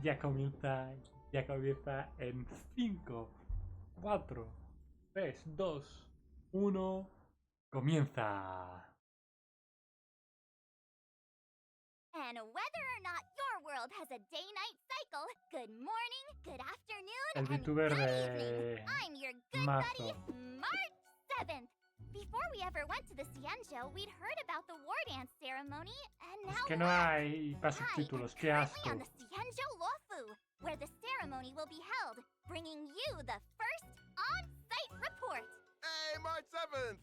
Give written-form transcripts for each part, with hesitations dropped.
ya comienza en 5, 4, 3, 2, 1, comienza. And whether or not your world has a day-night cycle, good morning, good afternoon, El and VTuber good de evening. I'm your good marzo. buddy, March 7th. Before we ever went to the Xianzhou, we'd heard about the war dance ceremony, and now Que no hay para subtítulos, qué asco. on the Xianzhou Luofu, where the ceremony will be held, bringing you the first on-site report. Hey, March 7th!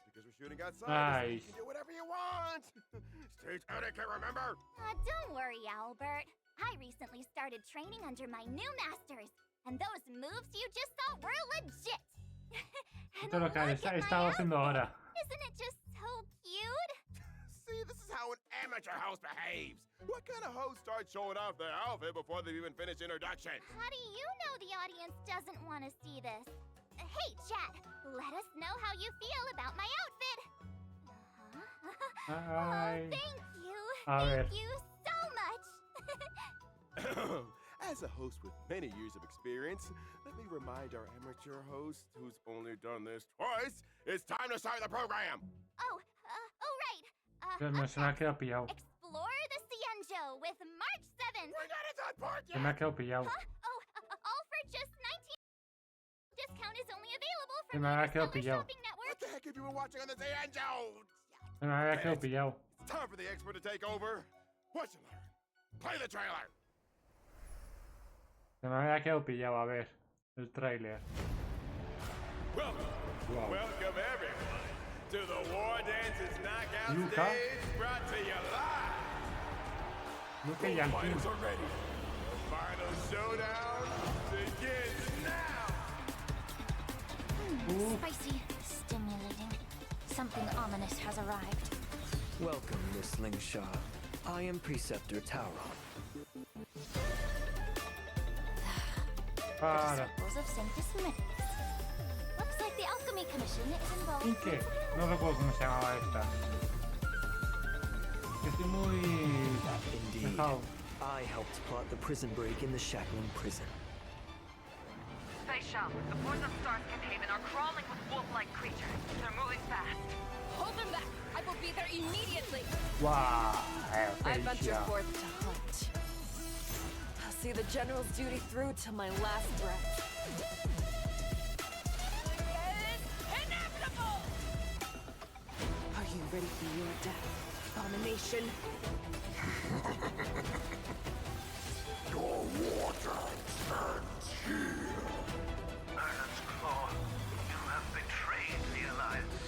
Because we're shooting outside, Nice. you can do whatever you want! Stage etiquette, remember? Don't worry, Albert. I recently started training under my new masters, and those moves you just saw were legit. And Esto es lo que he estado haciendo ahora. Isn't it just so cute? See, this is how an amateur host behaves. What kind of host starts showing off their outfit before they've even finished introduction? How do you know the audience doesn't want to see this? Hey, chat, let us know how you feel about my outfit. Ay. Thank you. A ver. Thank you so much. As a host with many years of experience, let me remind our amateur host, who's only done this twice, it's time to start the program! Oh, right. No, se me ha quedado pillado. Explore the Xianzhou with March 7th. We're not at that part Se me ha yet! quedado pillado. All for just 19. Discount is only available Se from me había quedado Universal pillado. Shopping Network. What the heck have you been watching on the Xianzhou? Se me había quedado pillado. It's time for the expert to take over. Watch and learn. Play the trailer! Se me había quedado pillado, a ver. El tráiler. Welcome, Wow. welcome everyone to the War Dances Knockout Yuka. Stage brought to you live. No que ya Fighters are ready. The final showdown begins now. Spicy, stimulating. Something ominous has arrived. Welcome, Miss Lingshaw. I am Preceptor Tauron. Para. Disciples of Sanctus Smith. Looks like the Alchemy Commission is involved. ¿Y qué? No recuerdo cómo se llamaba esta. Estoy muy Indeed. dejado. I helped plot the prison break in the Shackling prison. Say, Xiao, the poison stars containment are crawling with wolf-like creatures. They're moving fast. Hold them back! I will be there immediately! Guau. I venture Felicia. forth to hunt. I'll see the General's duty through till my last breath. It's inevitable! Are you ready for your death, abomination? Your water turns here. Iron's Claw, you have betrayed the Alliance.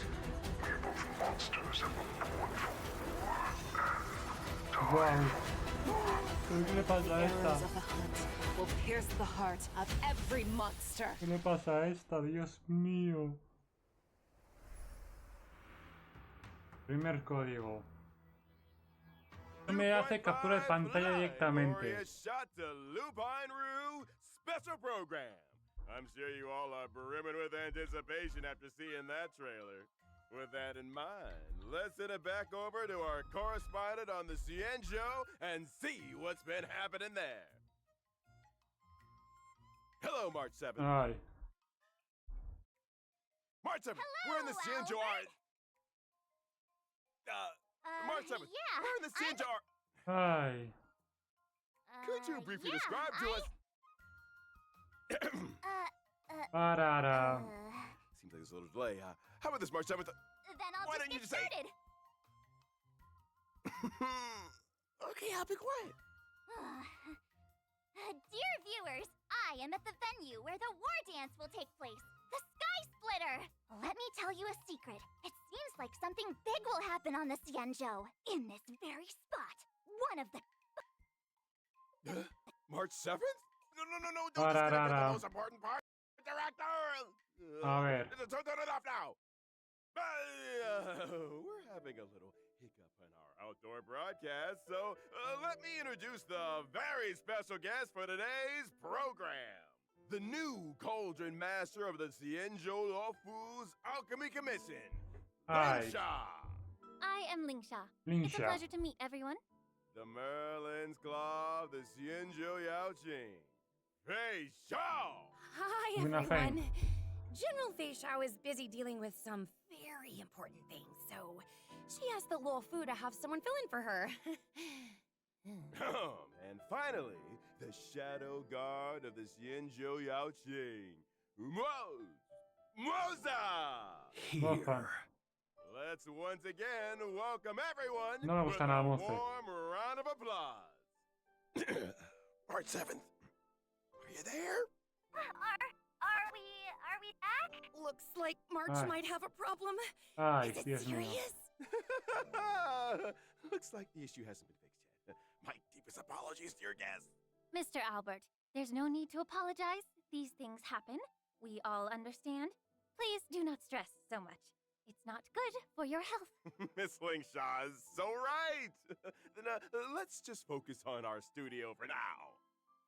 We are both monsters and were born for war and die. Guau. ¿Qué le pasa a esta? Arrows of the hunt will pierce the heart of every monster. ¿Qué le pasa a esta? Dios mío. Primer código. Me hace captura de pantalla directamente. Glorious shot to Lupine Rue special program. I'm sure you all are brimming with anticipation after seeing that trailer. With that in mind, let's send it back over to our correspondent on the Xianzhou and see what's been happening there. Hello, March 7th. Ay. March 7th, we're in the Xianzhou. March 7th, Yeah. we're in the Xianzhou. Ay. Could you briefly describe to us? Parara. Seems like there's a little delay. How about this, March 7th? Then I'll Why just don't you get just say- started. Okay, I'll be quiet. Dear viewers, I am at the venue where the war dance will take place, the Sky Splitter. Let me tell you a secret. It seems like something big will happen on the Xianzhou, in this very spot. One of the... March 7th? No, don't disconnect the most important part. Director! A ver. Turn it off now. We're having a little hiccup in our outdoor broadcast, so let me introduce the very special guest for today's program. The new Cauldron Master of the Xianzhou Luofu's Alchemy Commission, Ay. Lingsha. I am Lingsha. It's a Lingsha. pleasure to meet everyone. the Merlin's Claw of the Xianzhou Yaoqing. Hey, Xiao! Hi, Una fe. everyone. General Fei Xiao is busy dealing with some very important things, so she asked the Luo Fu to have someone fill in for her. And finally, the Shadow Guard of the Xianzhou Yaoqing. Moza! Moza. Let's once again welcome everyone No me with gusta a nada, Moza. warm round of applause. Part 7th. Are you there? Are we back? Looks like March Ay. might have a problem. Ay, Is it Dios mío. serious? Looks like the issue hasn't been fixed yet. My deepest apologies to your guests. Mr. Albert, there's no need to apologize. These things happen. We all understand. Please do not stress so much. It's not good for your health. Miss Lingshaw is so right. Then let's just focus on our studio for now.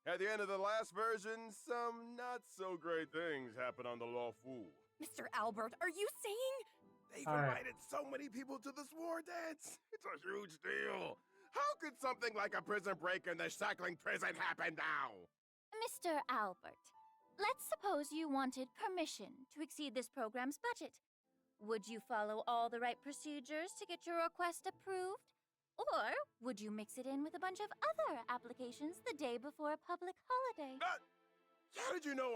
At the end of the last version, some not so great things happened on the Luo Fu. Mr. Albert, are you saying? They've Alright. invited so many people to this war dance. It's a huge deal. How could something like a prison break in the shackling prison happen now? Mr. Albert, let's suppose you wanted permission to exceed this program's budget. Would you follow all the right procedures to get your request approved? Or would you mix it in with a bunch of other applications the day before a public holiday? How did you know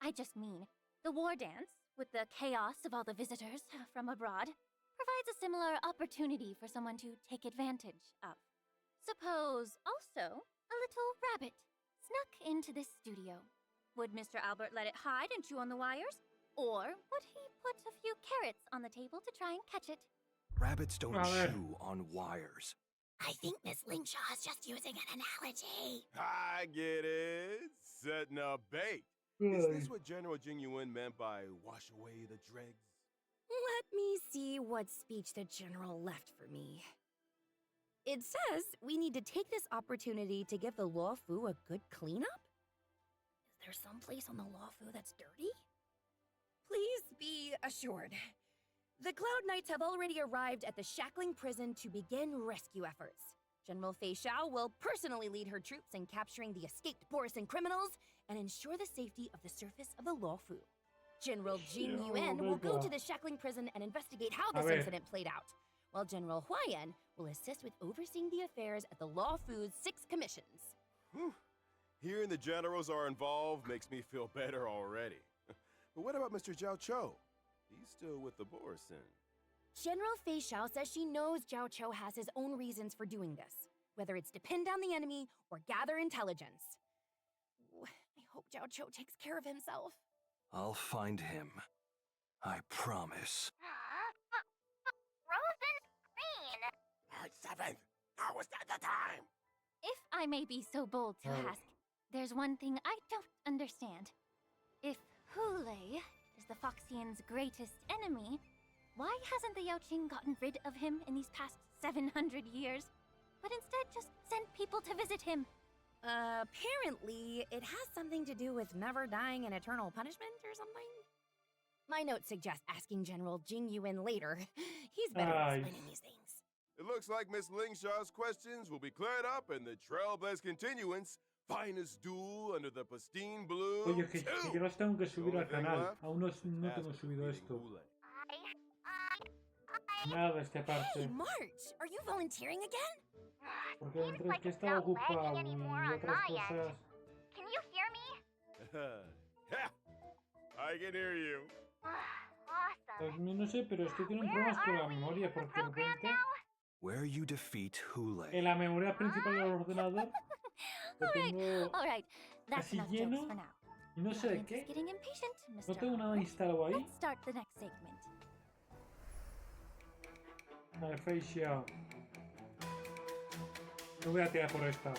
I just mean, the war dance, with the chaos of all the visitors from abroad, provides a similar opportunity for someone to take advantage of. Suppose, also, a little rabbit snuck into this studio. Would Mr. Albert let it hide and chew on the wires? Or would he put a few carrots on the table to try and catch it? Rabbits don't A ver. chew on wires. I think Miss Lingshaw is just using an analogy. I get it. Setting a bait. Is Ay. this what General Jingyuan meant by wash away the dregs? Let me see what speech the general left for me. It says we need to take this opportunity to give the Luo Fu a good cleanup? Is there some place on the Luo Fu that's dirty? Please be assured. The Cloud Knights have already arrived at the shackling prison to begin rescue efforts. General Fei Xiao will personally lead her troops in capturing the escaped Borisan criminals and ensure the safety of the surface of the Luo Fu. General Jing Xiao, Yuan will go venga. to the shackling prison and investigate how A this ver. incident played out, while General Huayan will assist with overseeing the affairs at the Luo Fu's 6 commissions. Whew. Hearing the generals are involved makes me feel better already. But what about Mr. Zhao Cho? He's still with the Borisan. General Fei Xiao says she knows Zhao Cho has his own reasons for doing this, whether it's to pin down the enemy or gather intelligence. Ooh, I hope Zhao Cho takes care of himself. I'll find him. I promise. Frozen green! Part 7th. Now is not the time. If I may be so bold to Oh. ask, there's one thing I don't understand. If Hule is the Foxian's greatest enemy, why hasn't the Yaoqing gotten rid of him in these past 700 years, but instead just sent people to visit him? Apparently, it has something to do with never dying in eternal punishment or something. My notes suggest asking General Jing Yuan later. He's better at Ay. explaining these things. It looks like Miss Lingshaw's questions will be cleared up in the Trailblaze Continuance finest duel under the pristine blue. Oye, que los tengo que subir al Only thing canal. left Aún no As tengo for subido defeating esto. Hule. Nada, este Hey, parte. March, are you volunteering again? Porque Seems entre like que it's estaba not ocupado lagging y anymore on otras my end. cosas. Can you hear me? I can hear you. Pues Awesome. no sé, pero estoy teniendo Where problemas con are la we memoria in the porque de program repente now? Where you defeat Hule. en la memoria principal del ordenador lo tengo All right, that's casi enough lleno jokes for now. y no The sé de audience qué. is getting impatient, No Mr. tengo nada Albert. instalado ahí. Let's start the next segment. Vale, Fei Xiao. Lo voy a tirar por esta.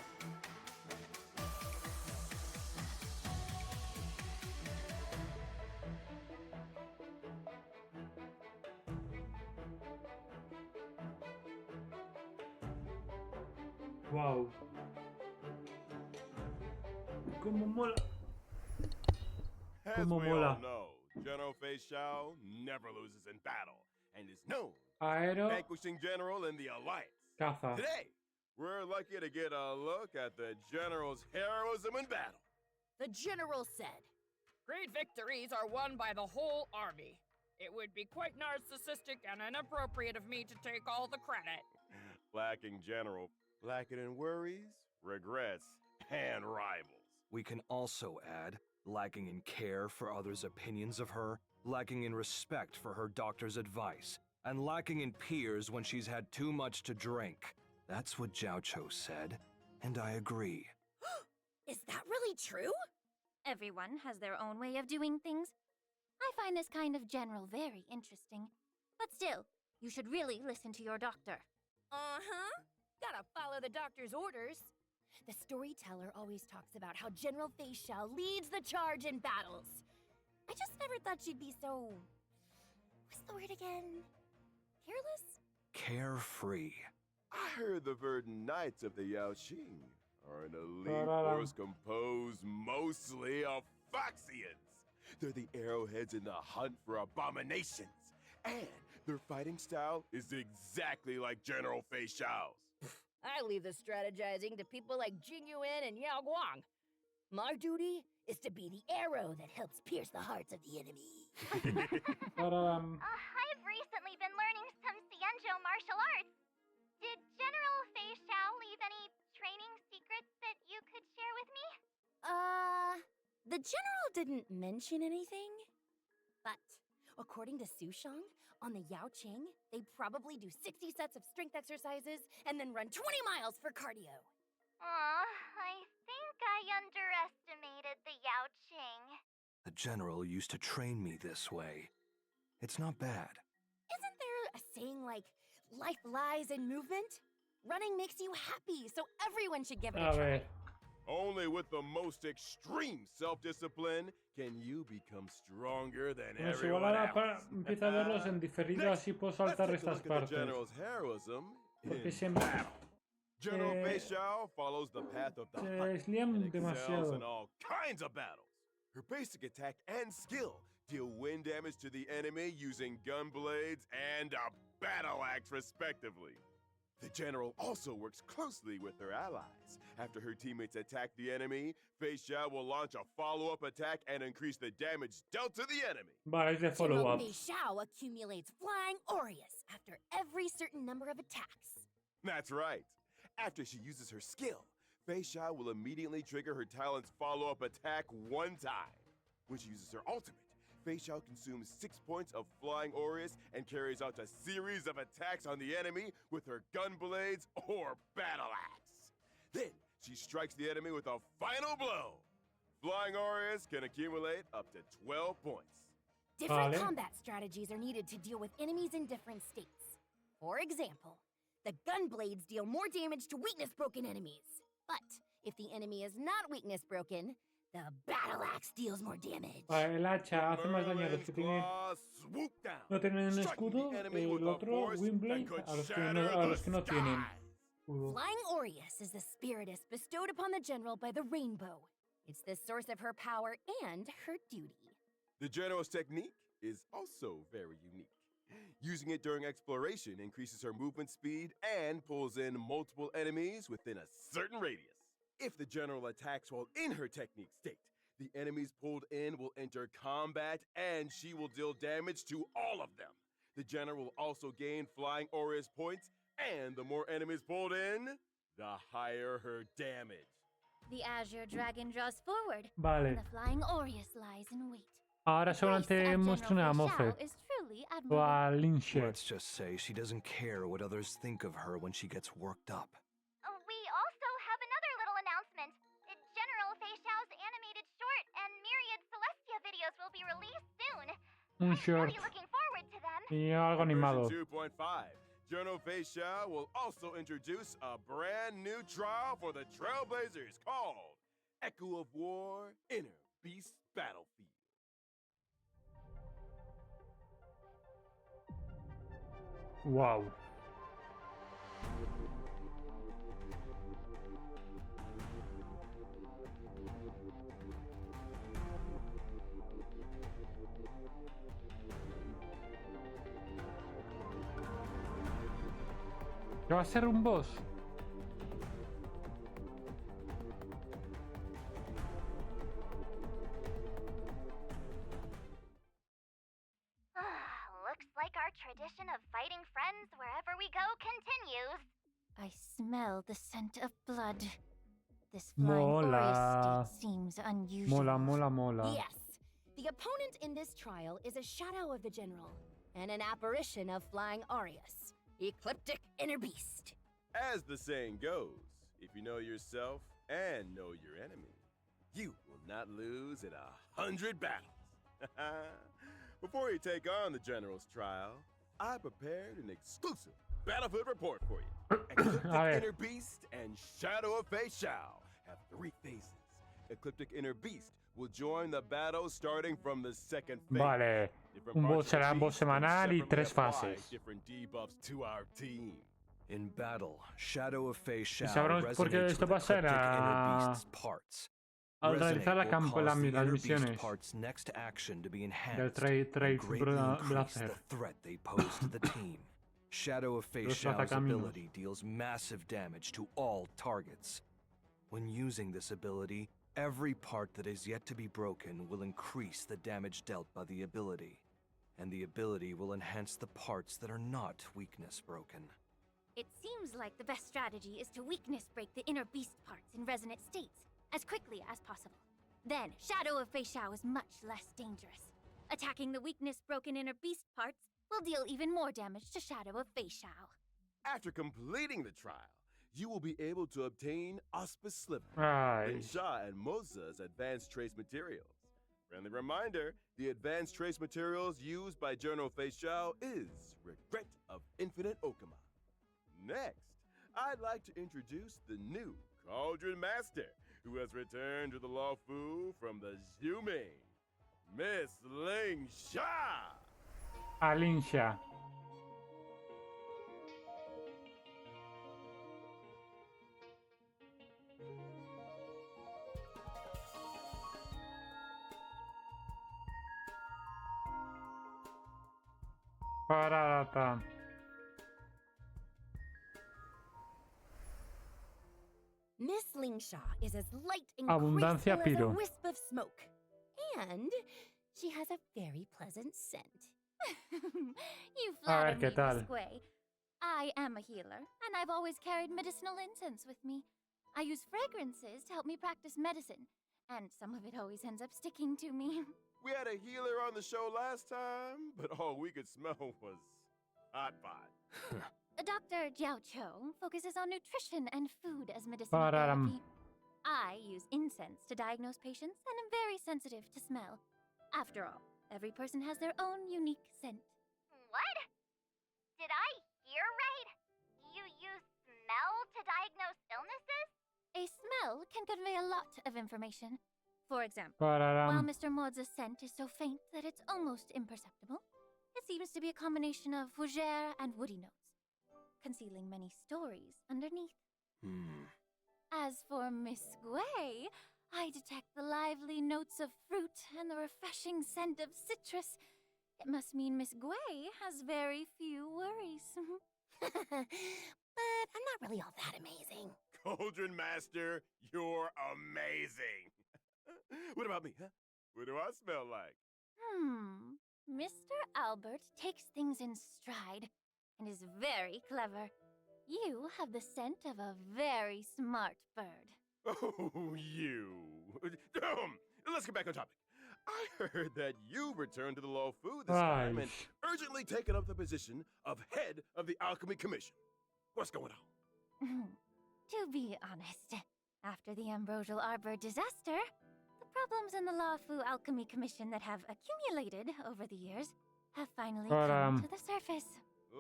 Wow. Como mola. As Como we mola. all know, General Fei Xiao never loses in battle and is known Aero, vanquishing general in the alliance. caza. Today, we're lucky to get a look at the General's heroism in battle. The general said, Great victories are won by the whole army. It would be quite narcissistic and inappropriate of me to take all the credit. Lacking General, lacking in worries, regrets, and rivals. We can also add, lacking in care for others' opinions of her, lacking in respect for her doctor's advice, and lacking in peers when she's had too much to drink. That's what Xiao said, and I agree. is that really true? Everyone has their own way of doing things. I find this kind of general very interesting. But still, you should really listen to your doctor. Uh-huh. Gotta follow the doctor's orders. The storyteller always talks about how General Xiao leads the charge in battles. I just never thought she'd be so... What's the word again? Careless? Carefree. I heard the Verdant Knights of the Yaoqing are an elite Ta-da. force composed mostly of Foxians. They're the arrowheads in the hunt for abominations. And their fighting style is exactly like General Xiao's. I leave the strategizing to people like Jing Yuan and Yao Guang. My duty is to be the arrow that helps pierce the hearts of the enemy. I've recently been learning some Xianzhou martial arts. Did General Xiao leave any training secrets that you could share with me? The general didn't mention anything. But according to Sushang, on the Yaoqing, they probably do 60 sets of strength exercises and then run 20 miles for cardio. I think I underestimated the Yaoqing. The general used to train me this way. It's not bad. Isn't there a saying like, life lies in movement? Running makes you happy, so everyone should give it a A try. ver. Only with the most extreme self-discipline can you become stronger than Bueno, si everyone igual ahora else. empiezo a verlos en diferido, Next, así puedo let's saltar take a estas look at the partes. General's heroism Porque in siempre battle. General Eh, Xiao follows the path of the se hunt deslían and excels demasiado. in all kinds of battles. Her basic attack and skill deal wind damage to the enemy using gun blades and a battle axe respectively. The general also works closely with her allies. After her teammates attack the enemy, Xiao will launch a follow-up attack and increase the damage dealt to the enemy. Vale, es de General follow-up. Xiao accumulates Flying Aureus after every certain number of attacks. That's right. After she uses her skill, Xiao will immediately trigger her talent's follow-up attack one time. When she uses her ultimate, Xiao consumes 6 points of Flying Aureus and carries out a series of attacks on the enemy with her gun blades or battle axe. Then she strikes the enemy with a final blow. Flying Aureus can accumulate up to 12 points. Different Vale. combat strategies are needed to deal with enemies in different states. For example, the gun blades deal more damage to weakness-broken enemies. But if the enemy is not weakness-broken, the battle axe deals more damage. Vale, el hacha hace más daño a los que tienen, no tienen un escudo, el otro, Windblade, a los que no tienen escudo. Flying Aureus is the spiritus bestowed upon the general by the rainbow. It's the source of her power and her duty. The general's technique is also very unique. Using it during exploration increases her movement speed and pulls in multiple enemies within a certain radius. If the general attacks while in her technique state, the enemies pulled in will enter combat and she will deal damage to all of them. The general will also gain Flying Aureus points, and the more enemies pulled in, the higher her damage. The Azure Dragon draws forward, Vale, and the Flying Aureus lies in wait. ahora The face solamente of muestran a General Moffet Xiao is truly o admirable. a Linsher. Let's just say she doesn't care what others think of her when she gets worked up. We also have another little announcement. General Xiao's animated short and myriad Celestia videos will be released soon. Un short Really looking forward to them. y algo animado. Version 2.5. General Xiao will also introduce a brand new trial for the Trailblazers called Echo of War Inner Beast Battlefield. Wow. ¿Qué va a ser un boss? we go continues. I smell the scent of blood. This flying Mola. state seems unusual. Mola. Yes. The opponent in this trial is a shadow of the general, and an apparition of flying Arius, ecliptic inner beast. As the saying goes, if you know yourself and know your enemy, you will not lose in 100 battles. Before you take on the general's trial, I prepared an exclusive battlefield report for you. Ecliptic Inner Beast and Shadow of Xiao have 3 phases. Ecliptic Inner Beast will join the battle starting from the second phase. Vale. Un boss será un boss semanal y 3 fases. Different debuffs to our team. In battle, Shadow of Xiao sabremos por qué resonates esto with va a ser ecliptic a- inner beast's parts. Al realizar Resonate will cause las the inner misiones beast parts' next action to be del enhanced Trade and greatly increase Blaster. the threat they pose to the team. Shadow of Los Xiao's atacaminos. ability deals massive damage to all targets. When using this ability, every part that is yet to be broken will increase the damage dealt by the ability, and the ability will enhance the parts that are not weakness broken. It seems like the best strategy is to weakness break the inner beast parts in resonant states as quickly as possible. Then, Shadow of Xiao is much less dangerous. Attacking the weakness-broken inner beast parts will deal even more damage to Shadow of Xiao. After completing the trial, you will be able to obtain Auspice Sliver, Ay. Linsha and Moza's advanced trace materials. Friendly reminder, the advanced trace materials used by General Xiao is Regret of Infinite Okama. Next, I'd like to introduce the new Cauldron Master, who has returned to the Law Fu from the Xiuming, Miss Ling Sha. Alincia. Parata. Miss Lingsha is as light and Abundancia graceful as a Piro. wisp of smoke. And she has a very pleasant scent. You A flatter ver, ¿qué me, tal? Miss Gui. I am a healer, and I've always carried medicinal incense with me. I use fragrances to help me practice medicine, and some of it always ends up sticking to me. We had a healer on the show last time, but all we could smell was hot pot. Dr. Jiao Cho focuses on nutrition and food as medicinal Pararam. therapy. I use incense to diagnose patients and am very sensitive to smell. After all, every person has their own unique scent. What? Did I hear right? You use smell to diagnose illnesses? A smell can convey a lot of information. For example, Pararam. while Mr. Maud's scent is so faint that it's almost imperceptible, it seems to be a combination of fougere and woody notes, concealing many stories underneath. As for Miss Gui, I detect the lively notes of fruit and the refreshing scent of citrus. It must mean Miss Gui has very few worries. But I'm not really all that amazing. Cauldron Master, you're amazing. What about me, huh? What do I smell like? Mr. Albert takes things in stride and is very clever. You have the scent of a very smart bird. Oh, you. Let's get back on topic. I heard that you returned to the Law Fu this time and urgently taken up the position of head of the Alchemy Commission. What's going on? To be honest, after the Ambrosial Arbor disaster, the problems in the Law Fu Alchemy Commission that have accumulated over the years have finally come to the surface.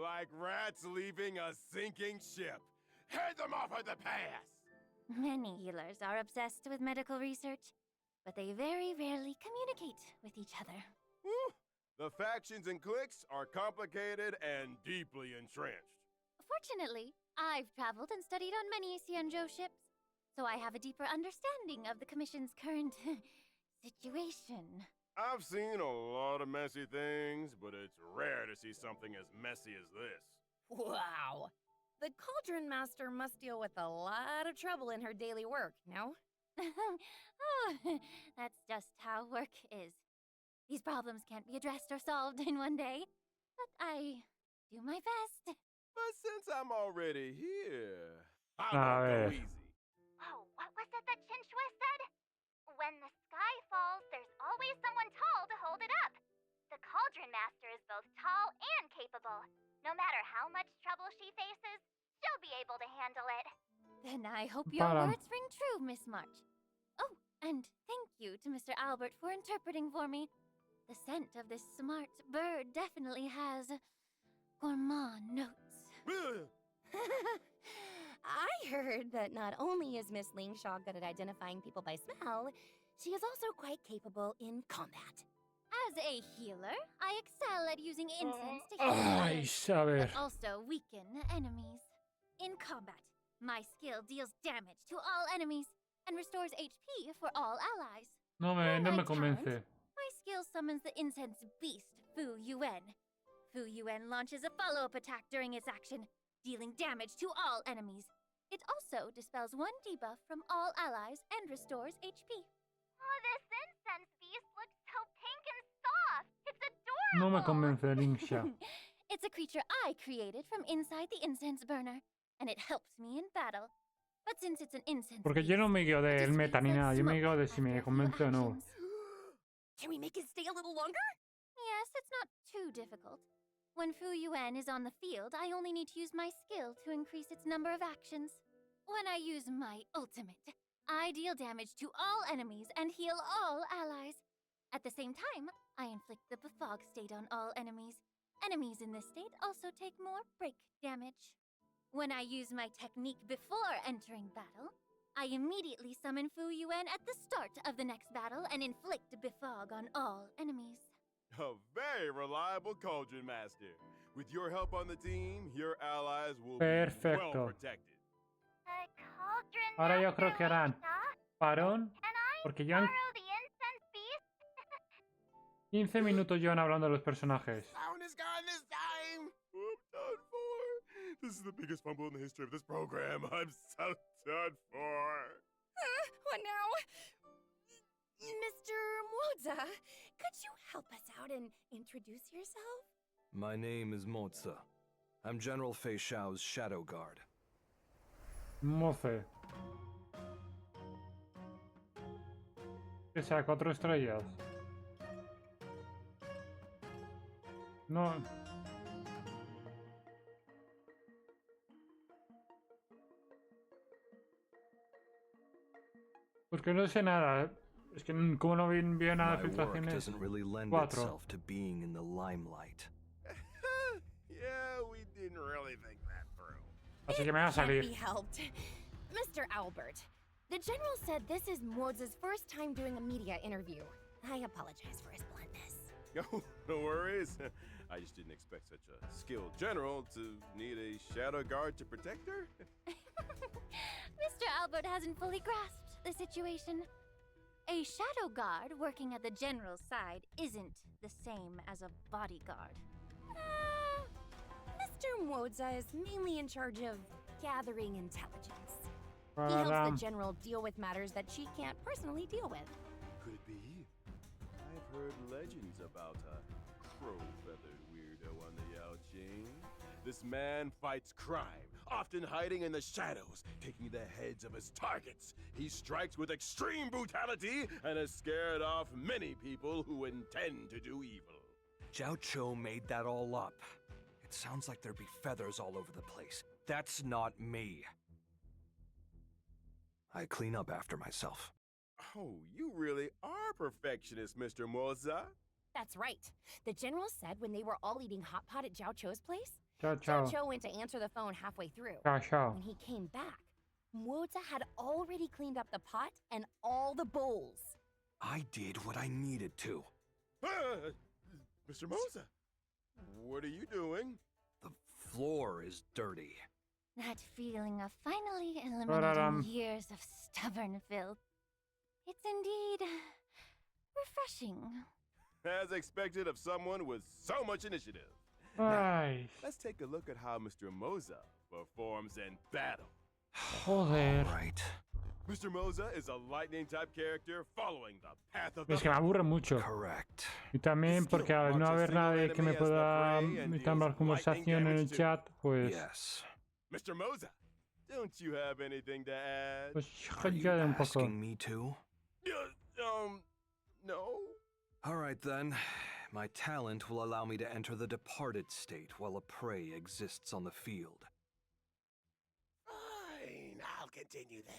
Like rats leaving a sinking ship. Head them off at the pass! Many healers are obsessed with medical research, but they very rarely communicate with each other. Whew. The factions and cliques are complicated and deeply entrenched. Fortunately, I've traveled and studied on many Xianzhou ships, so I have a deeper understanding of the Commission's current situation. I've seen a lot of messy things, but it's rare to see something as messy as this. Wow. The Cauldron Master must deal with a lot of trouble in her daily work, no? Oh, that's just how work is. These problems can't be addressed or solved in one day, but I do my best. But since I'm already here, A I'll ver. go easy. Oh, what was it that Xianzhou said? When the sky falls, there's always someone tall to hold it up. The Cauldron Master is both tall and capable. No matter how much trouble she faces, she'll be able to handle it. Then I hope your Bottom. words ring true, Miss March. Oh, and thank you to Mr. Albert for interpreting for me. The scent of this smart bird definitely has gourmand notes. I heard that not only is Miss Lingshaw good at identifying people by smell, she is also quite capable in combat. As a healer, I excel at using incense to heal Ay, others, a ver. but also weaken enemies. In combat, my skill deals damage to all enemies and restores HP for all allies. No me My convence. talent, my skill summons the incense beast, Fu Yuan. Fu Yuan launches a follow-up attack during its action, dealing damage to all enemies. It also dispels one debuff from all allies and restores HP. Oh, this incense beast looks so pink and soft. It's No me adorable. convence, Lingsha. It's a creature I created from inside the incense burner, and it helps me in battle. But since it's an incense Porque yo no me guío del meta ni nada, yo me guío de si me convence o no. Can we make it stay a little longer? Yes, it's not too difficult. When Fu Yuan is on the field, I only need to use my skill to increase its number of actions. When I use my ultimate, I deal damage to all enemies and heal all allies. At the same time, I inflict the befog state on all enemies. Enemies in this state also take more break damage. When I use my technique before entering battle, I immediately summon Fu Yuan at the start of the next battle and inflict befog on all enemies. A very reliable Cauldron Master. With your help on the team, your allies will be Perfecto. well protected. The Cauldron Ahora yo Master creo que harán Lingsha? parón, Can I porque ya borrow the incense beast? 15 minutos llevan hablando de los personajes. Sound is gone this time. I'm done for. This is the biggest fumble in the history of this program. I'm so done for. What now? Mr. Moza, could you help us out and introduce yourself? My name is Moza. I'm General Fei Xiao's shadow guard. Moce. Que sea 4 estrellas. No. Porque no sé nada. Es que como no veo nada de My work filtraciones. doesn't really lend 4. itself to being in the limelight. Yeah, we didn't really think that through. Así que me va a Can't salir. be helped. Mr. Albert, the General said this is Moza's first time doing a media interview. I apologize for his bluntness. No, no worries. I just didn't expect such a skilled general to need a shadow guard to protect her. Mr. Albert hasn't fully grasped the situation. A shadow guard working at the general's side isn't the same as a bodyguard. Mr. Moza is mainly in charge of gathering intelligence. He Ba-dam. helps the General deal with matters that she can't personally deal with. Could it be? I've heard legends about a crow-feathered weirdo on the Yao Jing. This man fights crime, often hiding in the shadows, taking the heads of his targets. He strikes with extreme brutality and has scared off many people who intend to do evil. Xiao Cho made that all up. It sounds like there'd be feathers all over the place. That's not me. I clean up after myself. Oh, you really are perfectionist, Mr. Moza. That's right. The General said when they were all eating hot pot at Xiao Cho's place, Chao, Xiao chao. Cho went to answer the phone halfway through. Chao, chao. When he came back, Moza had already cleaned up the pot and all the bowls. I did what I needed to. Mr. Moza, what are you doing? The floor is dirty. That feeling of finally Ba-da-dum. eliminating years of stubborn filth. It's indeed refreshing. As expected of someone with so much initiative. Ay, Let's take a look at how Mr. Moza performs in battle. joder. All right. Mr. Moza is a lightning type character following the path of the... Es que me aburre mucho. Correct. Y también porque al no haber nada de que me pueda entablar conversación en el chat, pues... Yes. Mr. Moza, don't you have anything to add? Pues Are you ya un poco. asking me to? No? Alright then. My talent will allow me to enter the departed state while a prey exists on the field. Fine, I'll continue then.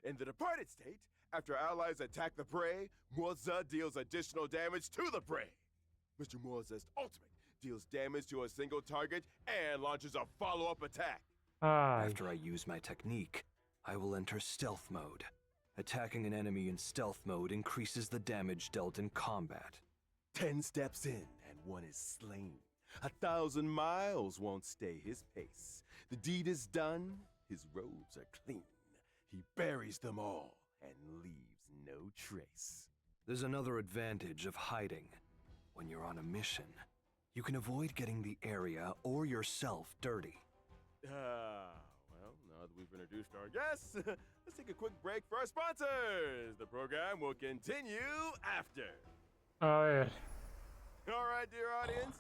In the departed state, after allies attack the prey, Moza deals additional damage to the prey. Mr. Moza's ultimate deals damage to a single target and launches a follow-up attack. After I use my technique, I will enter stealth mode. Attacking an enemy in stealth mode increases the damage dealt in combat. 10 steps in, and one is slain. 1,000 miles won't stay his pace. The deed is done, his robes are clean. He buries them all and leaves no trace. There's another advantage of hiding. When you're on a mission, you can avoid getting the area or yourself dirty. Well, now that we've introduced our guests, let's take a quick break for our sponsors. The program will continue after. A ver. All right, dear audience.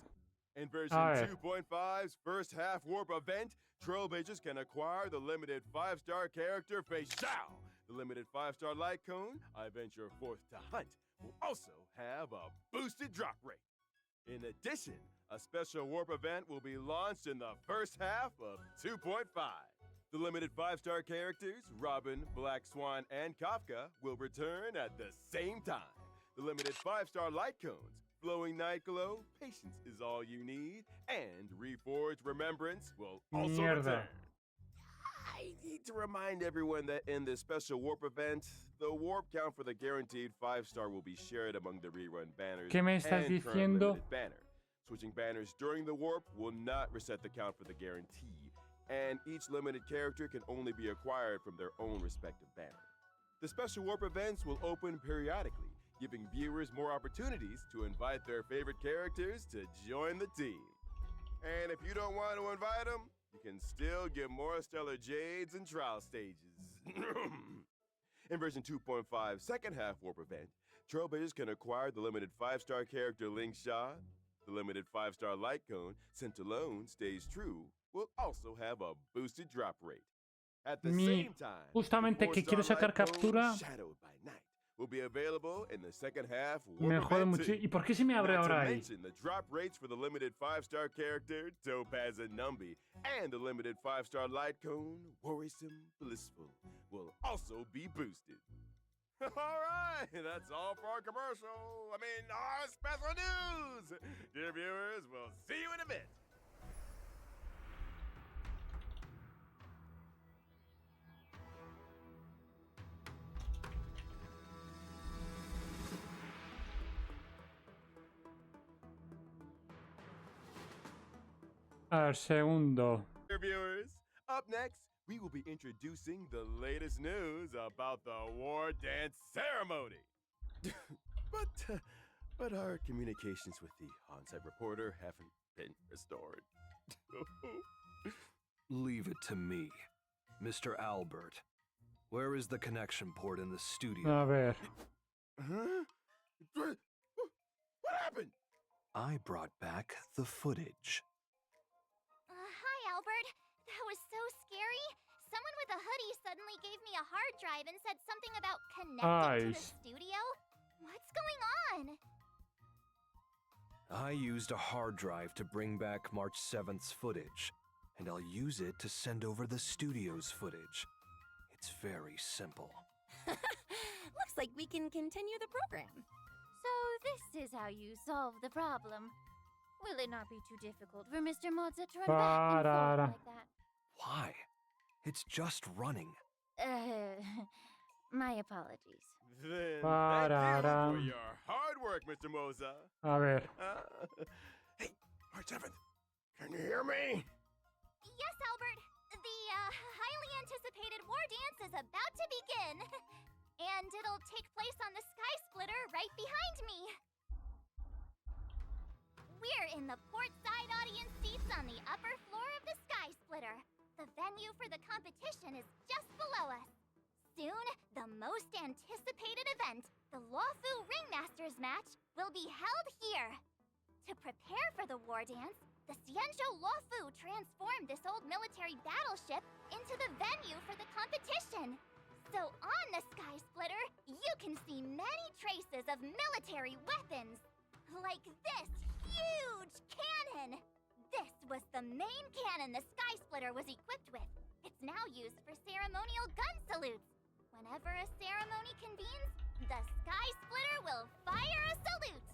In version A ver. 2.5's first half warp event, Trailblazers can acquire the limited 5-star character Xiao. The limited 5-star light cone, I venture forth to hunt, will also have a boosted drop rate. In addition, a special warp event will be launched in the first half of 2.5. The limited 5-star characters, Robin, Black Swan, and Kafka, will return at the same time. The limited 5-star light cones, Glowing Night Glow, Patience is all you need, and Reforged Remembrance will also return. I need to remind everyone that in this special warp event, the warp count for the guaranteed 5-star will be shared among the rerun banners ¿Qué me estás and current diciendo? limited banner. Switching banners during the warp will not reset the count for the guarantee, and each limited character can only be acquired from their own respective banner. The special warp events will open periodically, giving viewers more opportunities to invite their favorite characters to join the team. And if you don't want to invite them, you can still get more Stellar Jades and trial stages. In version 2.5's second half warp event, Trailblazers can acquire the limited 5-star character Ling Xia. The limited 5-star light cone, Sent Alone Stays True, will also have a boosted drop rate. At the same time, Justamente que quiero sacar captura. Shadowed by Night will be available in the second half Me warp jode event mucho. too. ¿Y por qué se me abre Not to ahora ahí? mention the drop rates for the limited 5-star character Topaz and Numby and the limited 5-star light cone Worrisome Blissful will also be boosted. All right, that's all for our commercial. Our special news. Dear viewers, we'll see you in a bit. A ver, segundo. Dear viewers, up next, we will be introducing the latest news about the war dance ceremony. but our communications with the on-site reporter haven't been restored. Leave it to me, Mr. Albert. Where is the connection port in the studio? A ver. Huh? What happened? I brought back the footage. Hi, Albert. That was so scary. Someone with a hoodie suddenly gave me a hard drive and said something about connected to the studio. What's going on? I used a hard drive to bring back March 7th's footage, and I'll use it to send over the studio's footage. It's very simple. Looks like we can continue the program. So this is how you solve the problem. Will it not be too difficult for Mr. Moza to run back and forth like that? Why? It's just running. My apologies. Then thank you for your hard work, Mr. Moza. A ver. Hey, March 7th, can you hear me? Yes, Albert. The highly anticipated war dance is about to begin. And it'll take place on the Sky Splitter right behind me. We're in the port-side audience seats on the upper floor of the Sky Splitter. The venue for the competition is just below us. Soon, the most anticipated event, the Luofu Ringmasters match, will be held here. To prepare for the war dance, the Xianzhou Luofu transformed this old military battleship into the venue for the competition. So on the Sky Splitter, you can see many traces of military weapons. Like this huge cannon! This was the main cannon the Sky Splitter was equipped with. It's now used for ceremonial gun salutes. Whenever a ceremony convenes, the Sky Splitter will fire a salute.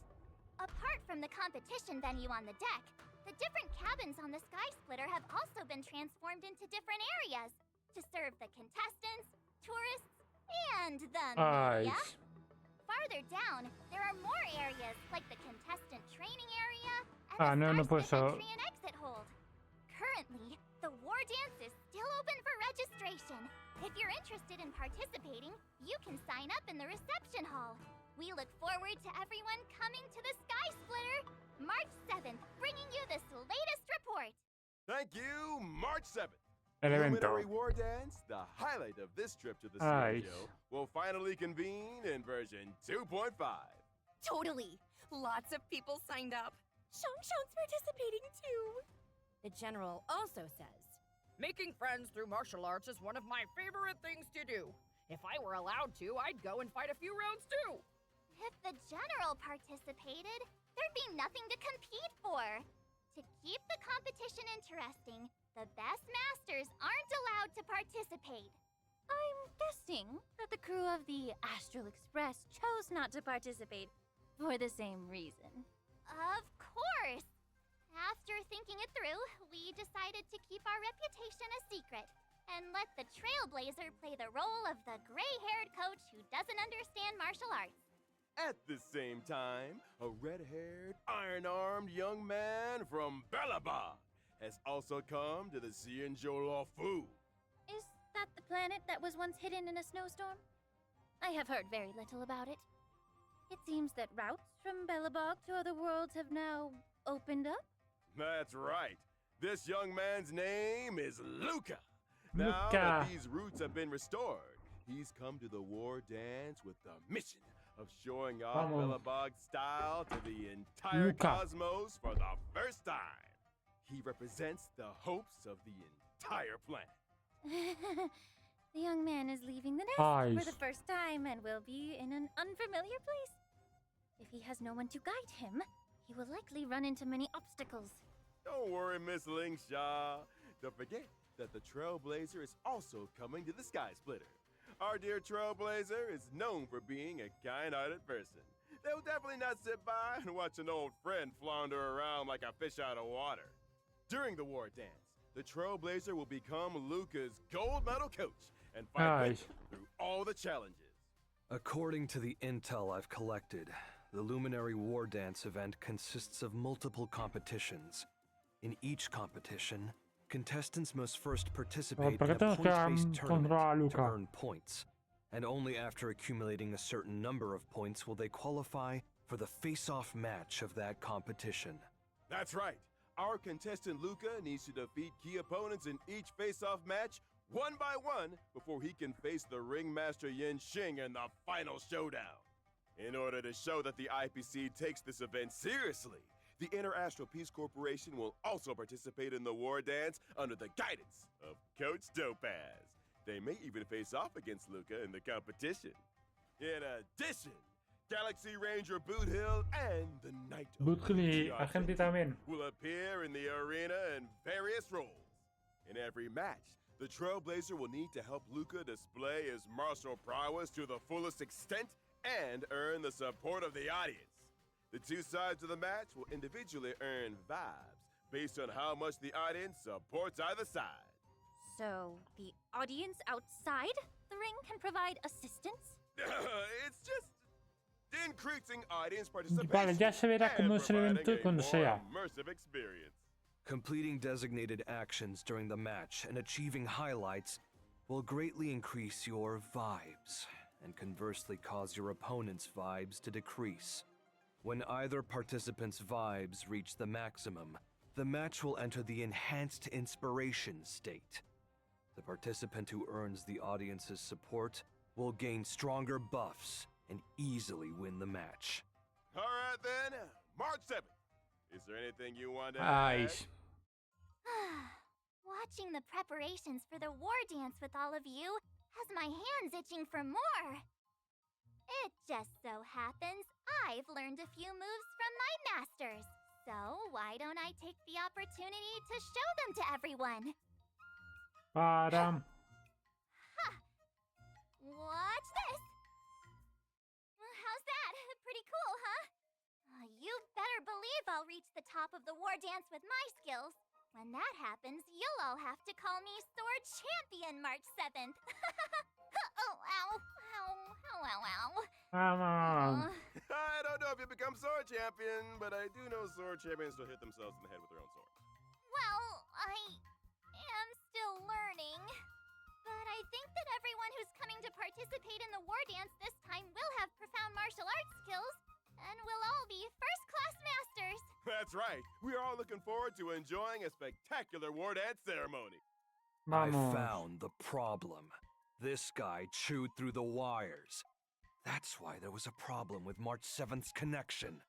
Apart from the competition venue on the deck, the different cabins on the Sky Splitter have also been transformed into different areas to serve the contestants, tourists, and the media. Farther down, there are more areas like the contestant training area and the entry and exit hold. Currently, the war dance is still open for registration. If you're interested in participating, you can sign up in the reception hall. We look forward to everyone coming to the Sky Splitter, March 7th, bringing you this latest report. Thank you, March 7th. El evento. Luminary War Dance, the highlight of this trip to the Xianzhou, will finally convene in version 2.5. Totally! Lots of people signed up. Xiang's participating too. The general also says, Making friends through martial arts is one of my favorite things to do. If I were allowed to, I'd go and fight a few rounds too. If the general participated, there'd be nothing to compete for. To keep the competition interesting, the best masters aren't allowed to participate. I'm guessing that the crew of the Astral Express chose not to participate for the same reason. Of course! After thinking it through, we decided to keep our reputation a secret and let the Trailblazer play the role of the gray-haired coach who doesn't understand martial arts. At the same time, a red-haired, iron-armed young man from Belobog has also come to the Xianzhou Luofu. Is that the planet that was once hidden in a snowstorm? I have heard very little about it. It seems that routes from Belobog to other worlds have now opened up? That's right. This young man's name is Luca. Now that these routes have been restored, he's come to the war dance with the mission of showing off Belobog's style to the entire cosmos for the first time. He represents the hopes of the entire planet. The young man is leaving the nest for the first time and will be in an unfamiliar place. If he has no one to guide him, he will likely run into many obstacles. Don't worry, Miss Ling Xia. Don't forget that the Trailblazer is also coming to the Sky Splitter. Our dear Trailblazer is known for being a kind-hearted person. They'll definitely not sit by and watch an old friend flounder around like a fish out of water. During the war dance, the Trailblazer will become Luca's gold medal coach and fight with him through all the challenges. According to the intel I've collected, the Luminary War Dance event consists of multiple competitions. In each competition, contestants must first participate in a point-based tournament to earn points, and only after accumulating a certain number of points will they qualify for the face-off match of that competition. That's right. Our contestant Luca needs to defeat key opponents in each face-off match one by one before he can face the ringmaster Yin Xing in the final showdown. In order to show that the IPC takes this event seriously, the Interastral Peace Corporation will also participate in the war dance under the guidance of Coach Topaz. They may even face off against Luca in the competition. In addition, Galaxy Ranger Boot Hill and the Knight Agente también will appear in the arena in various roles. In every match, the Trailblazer will need to help Luca display his martial prowess to the fullest extent and earn the support of the audience. The two sides of the match will individually earn vibes based on how much the audience supports either side. So, the audience outside the ring can provide assistance? It's just increasing audience participation Vale, ya se verá cómo es el evento cuando sea. Immersive experience. Completing designated actions during the match and achieving highlights will greatly increase your vibes, and conversely cause your opponent's vibes to decrease. When either participant's vibes reach the maximum, the match will enter the enhanced inspiration state. The participant who earns the audience's support will gain stronger buffs and easily win the match. All right then, March 7th. Is there anything you want to add? Watching the preparations for the war dance with all of you has my hands itching for more. It just so happens I've learned a few moves from my masters. So why don't I take the opportunity to show them to everyone? Param. Watch this! How's that? Pretty cool, huh? You better believe I'll reach the top of the war dance with my skills. When that happens, you'll all have to call me Sword Champion March 7th. Oh, ow. Ow, ow, ow, ow. Come on. I don't know if you become Sword Champion, but I do know Sword Champions will hit themselves in the head with their own swords. Well, I am still learning. But I think that everyone who's coming to participate in the war dance this time will have profound martial arts skills, and we'll all be first-class masters. That's right. We are all looking forward to enjoying a spectacular war dance ceremony. I Vamos. found the problem. This guy chewed through the wires. That's why there was a problem with March 7th's connection.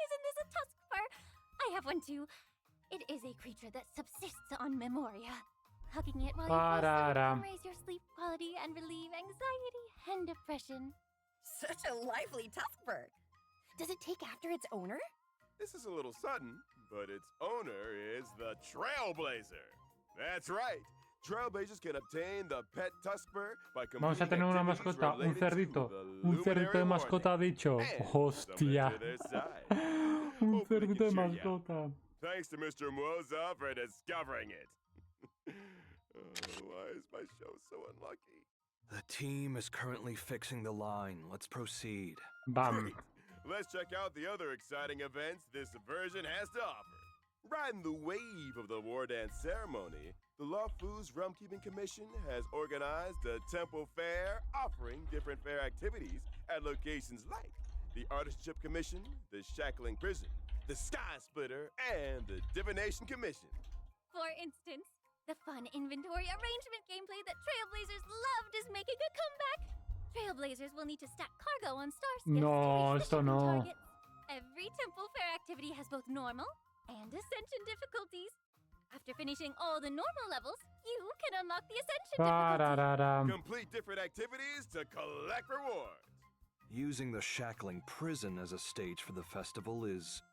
Isn't this a tuskfur? I have one too. It is a creature that subsists on memoria. Hugging it while you fall asleep Pararam. can raise your sleep quality and relieve anxiety and depression. Such a lively tuskfur. Does it take after its owner? This is a little sudden, but its owner is the Trailblazer. That's right. Trailblazers can obtain the pet tuskfur by Vamos a completing tener una activities mascota, un related cerdito. to the Un cerdito de Luminary mascota ha dicho. and Hostia. summon to their side. Un Hopefully we cerdito de can cheer you out. mascota. Thanks to Mr. Moza for discovering it. Why is my show so unlucky? The team is currently fixing the line. Let's proceed. Bam. Great. Let's check out the other exciting events this version has to offer. Riding the wave of the war dance ceremony, the Luofu's Realm Keeping Commission has organized a temple fair offering different fair activities at locations like the Artisanship Commission, the Shackling Prison, the Sky Splitter, and the Divination Commission. For instance, the fun inventory arrangement gameplay that Trailblazers loved is making a comeback. Trailblazers will need to stack cargo on star skiffs No, to reach the esto shipping no. targets. Every temple fair activity has both normal and ascension difficulties. After finishing all the normal levels, you can unlock the ascension difficulty. Pararam. Complete different activities to collect rewards. Using the Shackling Prison as a stage for the festival is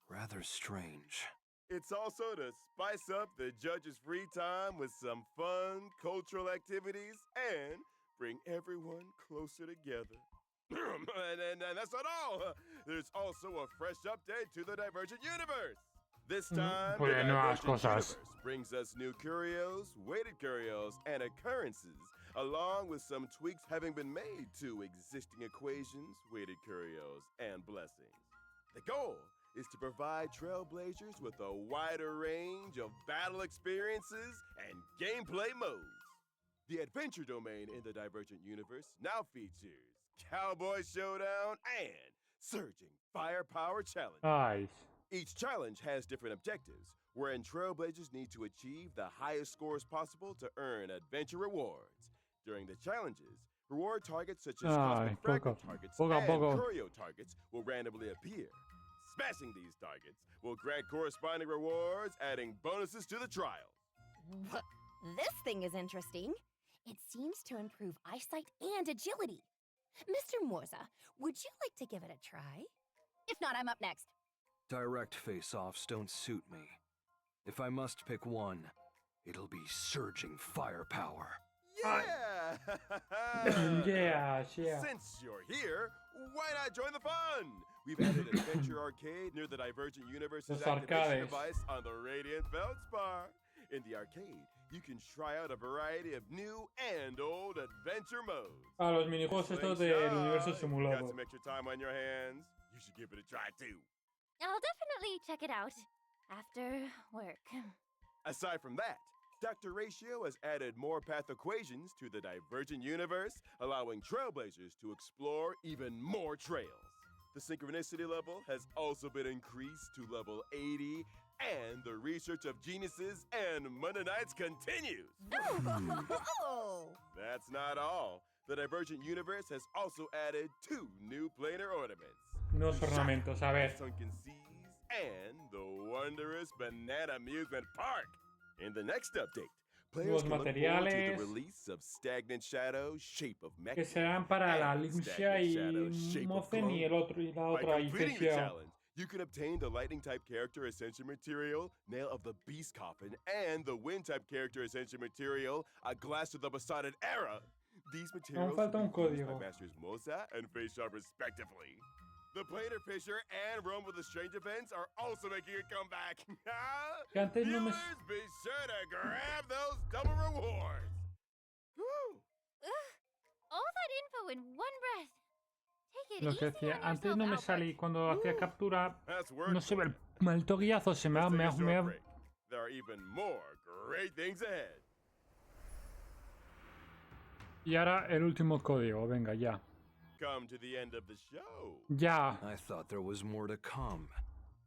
rather strange. It's also to spice up the judges' free time with some fun cultural activities and bring everyone closer together. and that's not all. There's also a fresh update to the Divergent Universe. This time, the Pues nuevas Divergent cosas. Universe brings us new curios, weighted curios, and occurrences, along with some tweaks having been made to existing equations, weighted curios, and blessings. The goal is to provide Trailblazers with a wider range of battle experiences and gameplay modes. The adventure domain in the Divergent Universe now features Cowboy Showdown and Surging Firepower Challenge. Ay. Each challenge has different objectives, wherein Trailblazers need to achieve the highest scores possible to earn adventure rewards. During the challenges, reward targets such as cosmic fragment targets and curio targets will randomly appear. Smashing these targets will grant corresponding rewards, adding bonuses to the trial. This thing is interesting. It seems to improve eyesight and agility. Mr. Morza, would you like to give it a try? If not, I'm up next. Direct face-offs don't suit me. If I must pick one, it'll be Surging Firepower. Yeah! Yeah. Since you're here, why not join the fun? We've added Adventure Arcade near the Divergent Universe's Los activation arcades. device on the Radiant Feldspar. In the arcade, you can try out a variety of new and old adventure modes. A los minijuegos estos del universo Got simulado. some extra time on your hands? You should give it a try too. I'll definitely check it out after work. Aside from that, Dr. Ratio has added more path equations to the Divergent Universe, allowing Trailblazers to explore even more trails. The synchronicity level has also been increased to level 80, And the research of geniuses and Mennonites continues. That's not all. The Divergent universe has also added 2 new planar ornaments. Nuevos ornamentos, a ver. Sunken Seas and the wondrous Banana Amusement Park. In the next update, players can look forward to the release of Stagnant Shadow, Shape of Mecha, Que serán para la Limxia y Mozen y el otro y la otra y Xiao. You can obtain the Lightning type character Ascension material, Nail of the Beast Coffin, and the Wind type character Ascension material, A Glass of the Besotted Era. These materials will be used by Masters Moza and Face Sharp respectively. The Planar Fisher and Rome with the Strange events are also making a comeback. Viewers, be sure to grab those double rewards. All that info in one breath. Take it Lo que easy decía, on antes yourself, no me Albert. salí cuando hacía captura, no se ve el maldito guiazo, se me ha... There are even more great things ahead. Y ahora el último código, venga, ya. Come to the end of the show. Ya. I thought there was more to come.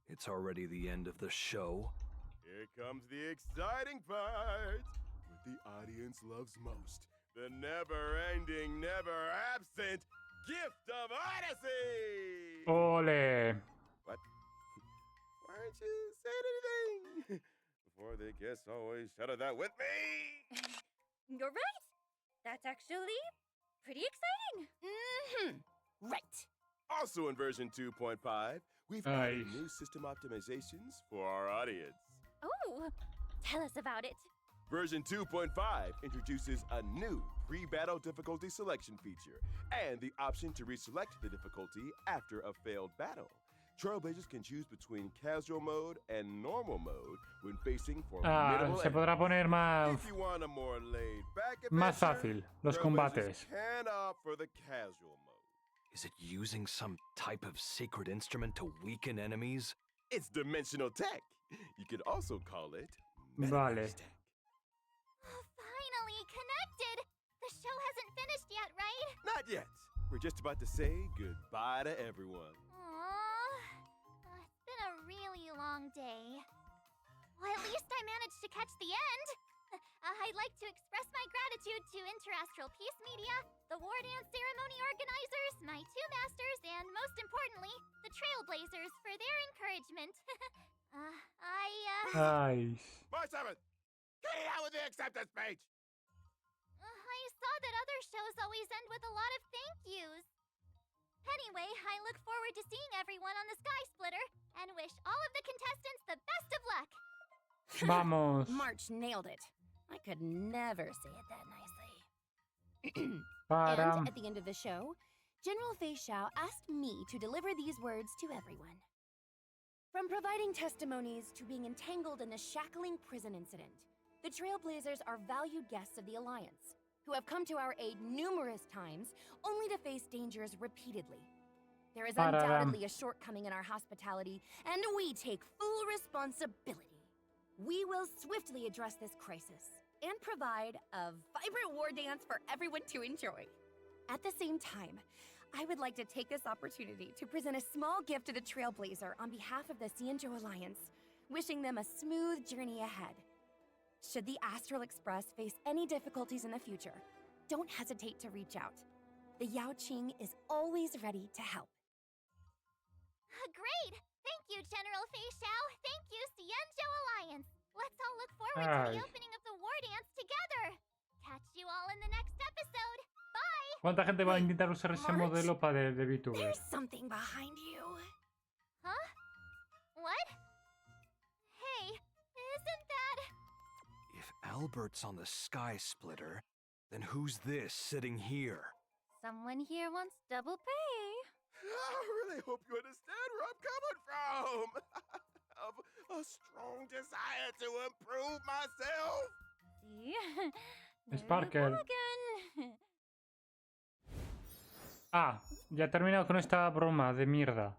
It's already the end of the show. Here comes the exciting part. What the audience loves most. The never-ending, never-absent gift of Odyssey! Ole. What? Why aren't you saying anything? Before the guests always shout that with me! You're right. That's actually pretty exciting. Right. Also in version 2.5, we've added new system optimizations for our audience. Oh, tell us about it. Version 2.5 introduces a new pre-battle difficulty selection feature and the option to reselect the difficulty after a failed battle. Trailblazers can choose between casual mode and normal mode when facing for minimal se podrá poner más... If you want a more laid back más fácil, los combates. Can opt for the casual mode. Is it using some type of secret instrument to weaken enemies? It's dimensional tech. You could also call it Vale. tech. Finally connected! The show hasn't finished yet, right? Not yet. We're just about to say goodbye to everyone. It's been a really long day. Well, at least I managed to catch the end. I'd like to express my gratitude to Interastral Peace Media, the War Dance Ceremony organizers, my 2 masters, and most importantly, the Trailblazers for their encouragement. March 7th! Get out with the acceptance page! I saw that other shows always end with a lot of thank yous. Anyway, I look forward to seeing everyone on the Sky Splitter and wish all of the contestants the best of luck. Vamos. March nailed it. I could never say it that nicely. Para. And at the end of the show, General Fei Xiao asked me to deliver these words to everyone. From providing testimonies to being entangled in the shackling prison incident, the Trailblazers are valued guests of the Alliance, who have come to our aid numerous times, only to face dangers repeatedly. There is undoubtedly a shortcoming in our hospitality, and we take full responsibility. We will swiftly address this crisis and provide a vibrant war dance for everyone to enjoy. At the same time, I would like to take this opportunity to present a small gift to the Trailblazer on behalf of the Xianzhou Alliance, wishing them a smooth journey ahead. Should the Astral Express face any difficulties in the future, don't hesitate to reach out. The Yao Qing is always ready to help. Great! Thank you, General Fei Xiao. Thank you, Xianzhou Alliance. Let's all look forward to the opening of the war dance together. Catch you all in the next episode. Bye! ¿Cuánta gente va a intentar usar ese modelo para de VTuber? There's something behind you. Huh? What? Hey, isn't that... If Albert's on the Sky Splitter, then who's this sitting here? Someone here wants double pay. I really hope you understand where I'm coming from. Of a strong desire to improve myself. See? Sparkle. Ah, ya he terminado con esta broma de mierda.